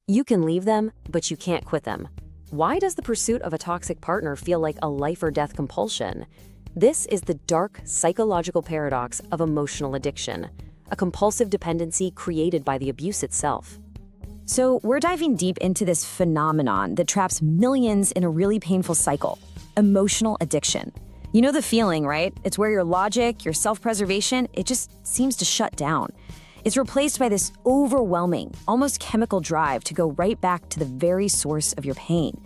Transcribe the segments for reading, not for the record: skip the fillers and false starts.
You can leave them, but you can't quit them. Why does the pursuit of a toxic partner feel like a life or death compulsion? This is the dark psychological paradox of emotional addiction, a compulsive dependency created by the abuse itself. So we're diving deep into this phenomenon that traps millions in a really painful cycle: emotional addiction. You know the feeling, right? It's where your logic, your self-preservation, it just seems to shut down. It's replaced by this overwhelming, almost chemical drive to go right back to the very source of your pain.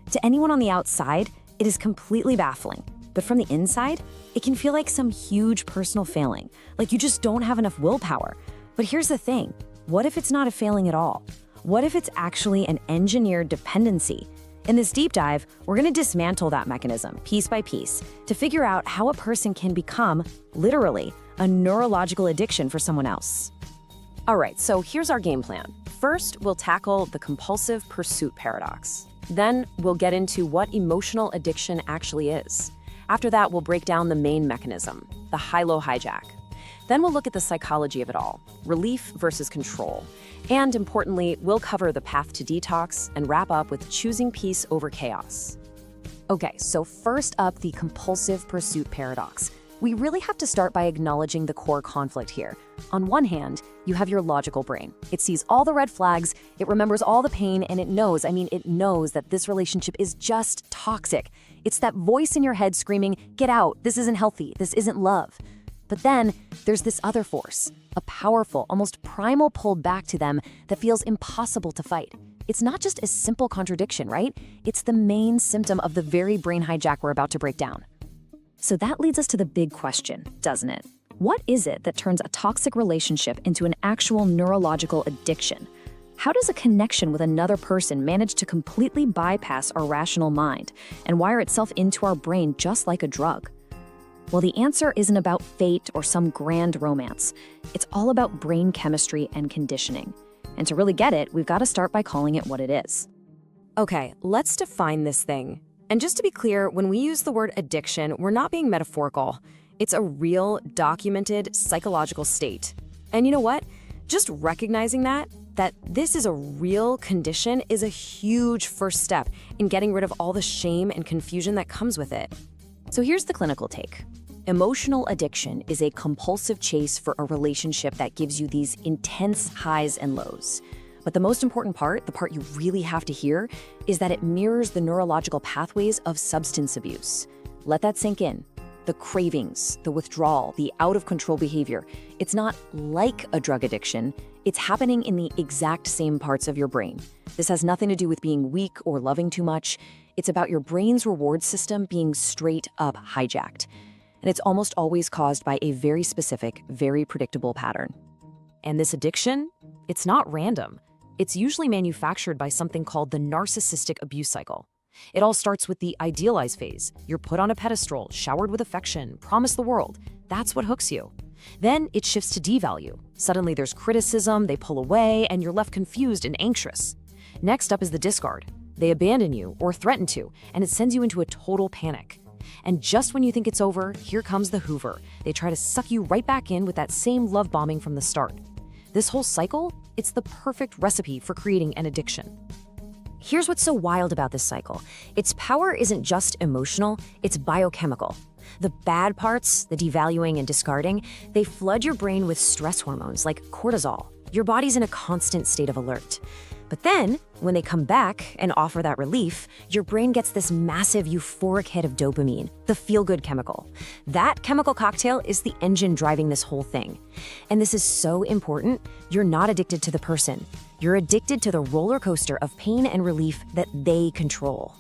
To anyone on the outside, it is completely baffling. But from the inside, it can feel like some huge personal failing, like you just don't have enough willpower. But here's the thing, what if it's not a failing at all? What if it's actually an engineered dependency? In this deep dive, we're going to dismantle that mechanism piece by piece to figure out how a person can become, literally, a neurological addiction for someone else. All right, so here's our game plan. First, we'll tackle the compulsive pursuit paradox. Then we'll get into what emotional addiction actually is. After that, we'll break down the main mechanism, the high-low hijack. Then we'll look at the psychology of it all, relief versus control. And importantly, we'll cover the path to detox and wrap up with choosing peace over chaos. Okay, so first up, the compulsive pursuit paradox. We really have to start by acknowledging the core conflict here. On one hand, you have your logical brain. It sees all the red flags, it remembers all the pain, and it knows that this relationship is just toxic. It's that voice in your head screaming, "Get out, this isn't healthy, this isn't love." But then there's this other force, a powerful, almost primal pull back to them that feels impossible to fight. It's not just a simple contradiction, right? It's the main symptom of the very brain hijack we're about to break down. So that leads us to the big question, doesn't it? What is it that turns a toxic relationship into an actual neurological addiction? How does a connection with another person manage to completely bypass our rational mind and wire itself into our brain just like a drug? Well, the answer isn't about fate or some grand romance. It's all about brain chemistry and conditioning. And to really get it, we've got to start by calling it what it is. Okay, let's define this thing. And just to be clear, when we use the word addiction, we're not being metaphorical. It's a real, documented psychological state. And you know what? Just recognizing that this is a real condition is a huge first step in getting rid of all the shame and confusion that comes with it. So here's the clinical take. Emotional addiction is a compulsive chase for a relationship that gives you these intense highs and lows. But the most important part, the part you really have to hear, is that it mirrors the neurological pathways of substance abuse. Let that sink in. The cravings, the withdrawal, the out-of-control behavior. It's not like a drug addiction. It's happening in the exact same parts of your brain. This has nothing to do with being weak or loving too much. It's about your brain's reward system being straight up hijacked. And it's almost always caused by a very specific, very predictable pattern. And this addiction, it's not random. It's usually manufactured by something called the narcissistic abuse cycle. It all starts with the idealized phase. You're put on a pedestal, showered with affection, promised the world. That's what hooks you. Then it shifts to devalue. Suddenly there's criticism, they pull away, and you're left confused and anxious. Next up is the discard. They abandon you or threaten to, and it sends you into a total panic. And just when you think it's over, here comes the Hoover. They try to suck you right back in with that same love bombing from the start. This whole cycle, it's the perfect recipe for creating an addiction. Here's what's so wild about this cycle. Its power isn't just emotional, it's biochemical. The bad parts, the devaluing and discarding, they flood your brain with stress hormones like cortisol. Your body's in a constant state of alert. But then, when they come back and offer that relief, your brain gets this massive euphoric hit of dopamine, the feel-good chemical. That chemical cocktail is the engine driving this whole thing. And this is so important, you're not addicted to the person. You're addicted to the roller coaster of pain and relief that they control.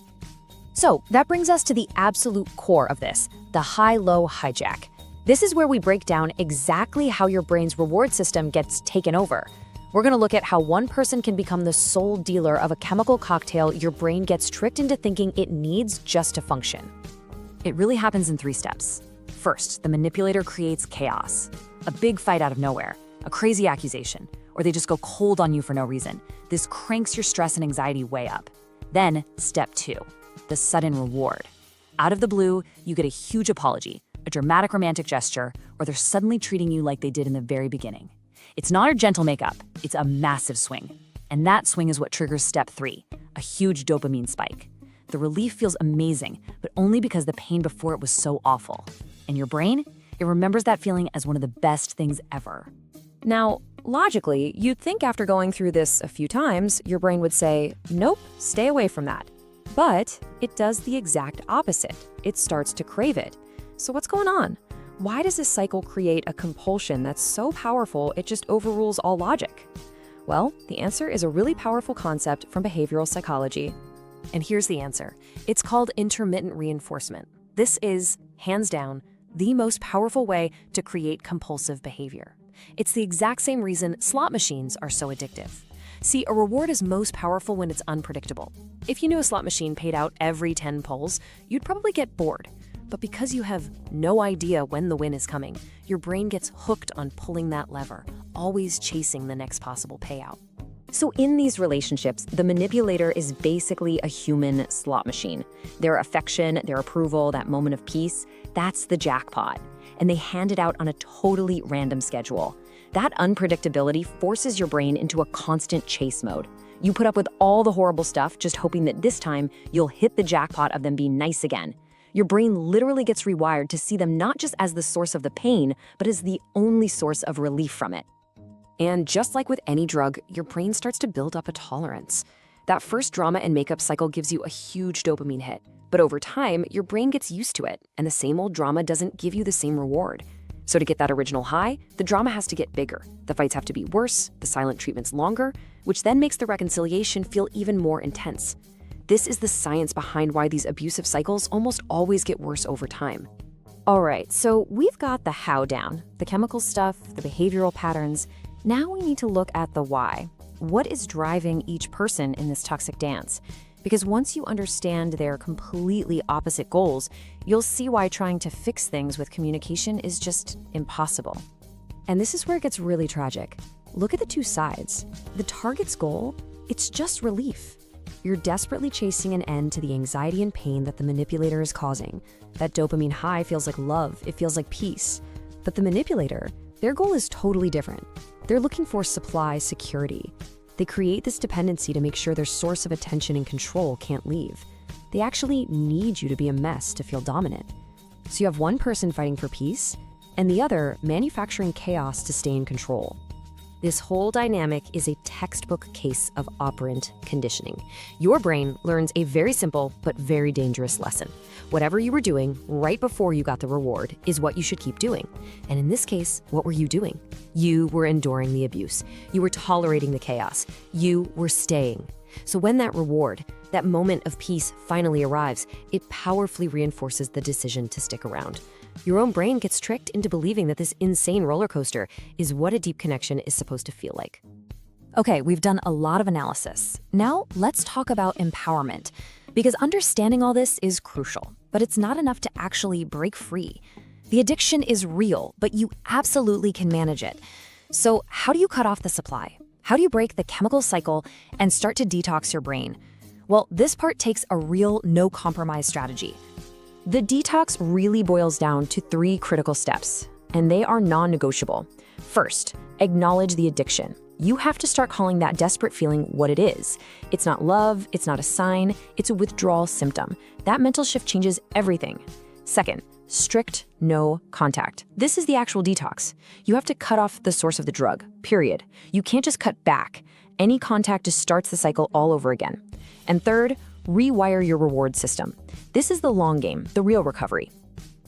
So that brings us to the absolute core of this, the high-low hijack. This is where we break down exactly how your brain's reward system gets taken over. We're going to look at how one person can become the sole dealer of a chemical cocktail your brain gets tricked into thinking it needs just to function. It really happens in 3 steps. First, the manipulator creates chaos. A big fight out of nowhere, a crazy accusation, or they just go cold on you for no reason. This cranks your stress and anxiety way up. Then, step 2, the sudden reward. Out of the blue, you get a huge apology, a dramatic romantic gesture, or they're suddenly treating you like they did in the very beginning. It's not a gentle makeup, it's a massive swing. And that swing is what triggers step 3, a huge dopamine spike. The relief feels amazing, but only because the pain before it was so awful. And your brain, it remembers that feeling as one of the best things ever. Now, logically, you'd think after going through this a few times, your brain would say, nope, stay away from that. But it does the exact opposite. It starts to crave it. So what's going on? Why does this cycle create a compulsion that's so powerful it just overrules all logic? Well, the answer is a really powerful concept from behavioral psychology. And here's the answer. It's called intermittent reinforcement. This is, hands down, the most powerful way to create compulsive behavior. It's the exact same reason slot machines are so addictive. See, a reward is most powerful when it's unpredictable. If you knew a slot machine paid out every 10 pulls, you'd probably get bored. But because you have no idea when the win is coming, your brain gets hooked on pulling that lever, always chasing the next possible payout. So in these relationships, the manipulator is basically a human slot machine. Their affection, their approval, that moment of peace, that's the jackpot. And they hand it out on a totally random schedule. That unpredictability forces your brain into a constant chase mode. You put up with all the horrible stuff, just hoping that this time you'll hit the jackpot of them being nice again. Your brain literally gets rewired to see them not just as the source of the pain, but as the only source of relief from it. And just like with any drug, your brain starts to build up a tolerance. That first drama and makeup cycle gives you a huge dopamine hit. But over time, your brain gets used to it, and the same old drama doesn't give you the same reward. So to get that original high, the drama has to get bigger. The fights have to be worse, the silent treatments longer, which then makes the reconciliation feel even more intense. This is the science behind why these abusive cycles almost always get worse over time. All right, so we've got the how down, the chemical stuff, the behavioral patterns. Now we need to look at the why. What is driving each person in this toxic dance? Because once you understand their completely opposite goals, you'll see why trying to fix things with communication is just impossible. And this is where it gets really tragic. Look at the two sides. The target's goal, it's just relief. You're desperately chasing an end to the anxiety and pain that the manipulator is causing. That dopamine high feels like love, it feels like peace. But the manipulator, their goal is totally different. They're looking for supply security. They create this dependency to make sure their source of attention and control can't leave. They actually need you to be a mess to feel dominant. So you have one person fighting for peace, and the other manufacturing chaos to stay in control. This whole dynamic is a textbook case of operant conditioning. Your brain learns a very simple but very dangerous lesson. Whatever you were doing right before you got the reward is what you should keep doing. And in this case, what were you doing? You were enduring the abuse. You were tolerating the chaos. You were staying. So when that reward, that moment of peace finally arrives, it powerfully reinforces the decision to stick around. Your own brain gets tricked into believing that this insane roller coaster is what a deep connection is supposed to feel like. Okay, we've done a lot of analysis. Now let's talk about empowerment, because understanding all this is crucial, but it's not enough to actually break free. The addiction is real, but you absolutely can manage it. So how do you cut off the supply? How do you break the chemical cycle and start to detox your brain? Well, this part takes a real no-compromise strategy. The detox really boils down to 3 critical steps, and they are non-negotiable. First, acknowledge the addiction. You have to start calling that desperate feeling what it is. It's not love, it's not a sign, it's a withdrawal symptom. That mental shift changes everything. Second, strict no contact. This is the actual detox. You have to cut off the source of the drug, period. You can't just cut back. Any contact just starts the cycle all over again. And third, rewire your reward system. This is the long game, the real recovery.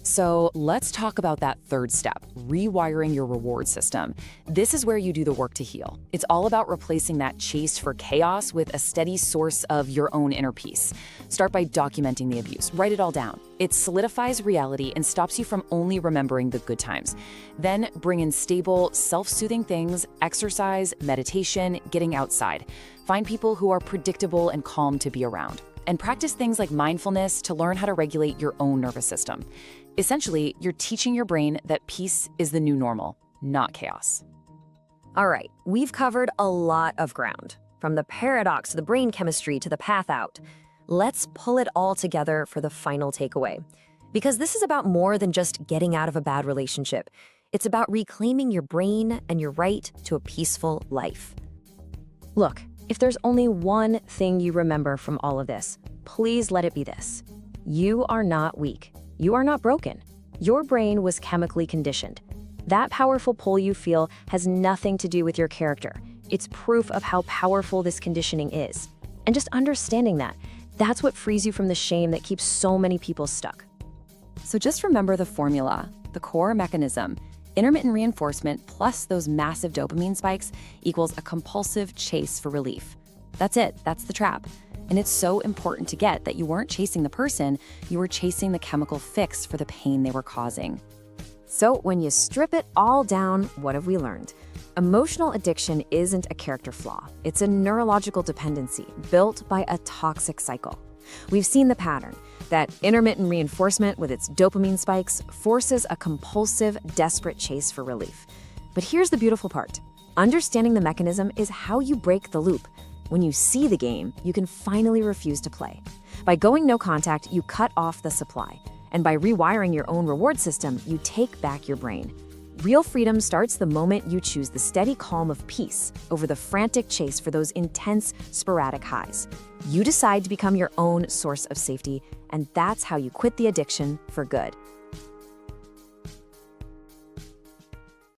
So let's talk about that third step, rewiring your reward system. This is where you do the work to heal. It's all about replacing that chase for chaos with a steady source of your own inner peace. Start by documenting the abuse. Write it all down. It solidifies reality and stops you from only remembering the good times. Then bring in stable, self-soothing things, exercise, meditation, getting outside. Find people who are predictable and calm to be around. And practice things like mindfulness to learn how to regulate your own nervous system. Essentially, you're teaching your brain that peace is the new normal, not chaos. All right, we've covered a lot of ground, from the paradox to the brain chemistry to the path out. Let's pull it all together for the final takeaway. Because this is about more than just getting out of a bad relationship. It's about reclaiming your brain and your right to a peaceful life. Look, If there's only one thing you remember from all of this, please let it be this. You are not weak. You are not broken. Your brain was chemically conditioned. That powerful pull you feel has nothing to do with your character. It's proof of how powerful this conditioning is. And just understanding that, that's what frees you from the shame that keeps so many people stuck. So just remember the formula, the core mechanism. Intermittent reinforcement plus those massive dopamine spikes equals a compulsive chase for relief. That's it. That's the trap. And it's so important to get that you weren't chasing the person, you were chasing the chemical fix for the pain they were causing. So when you strip it all down, what have we learned? Emotional addiction isn't a character flaw. It's a neurological dependency built by a toxic cycle. We've seen the pattern, that intermittent reinforcement with its dopamine spikes forces a compulsive, desperate chase for relief. But here's the beautiful part. Understanding the mechanism is how you break the loop. When you see the game, you can finally refuse to play. By going no contact, you cut off the supply. And by rewiring your own reward system, you take back your brain. Real freedom starts the moment you choose the steady calm of peace over the frantic chase for those intense, sporadic highs. You decide to become your own source of safety, and that's how you quit the addiction for good.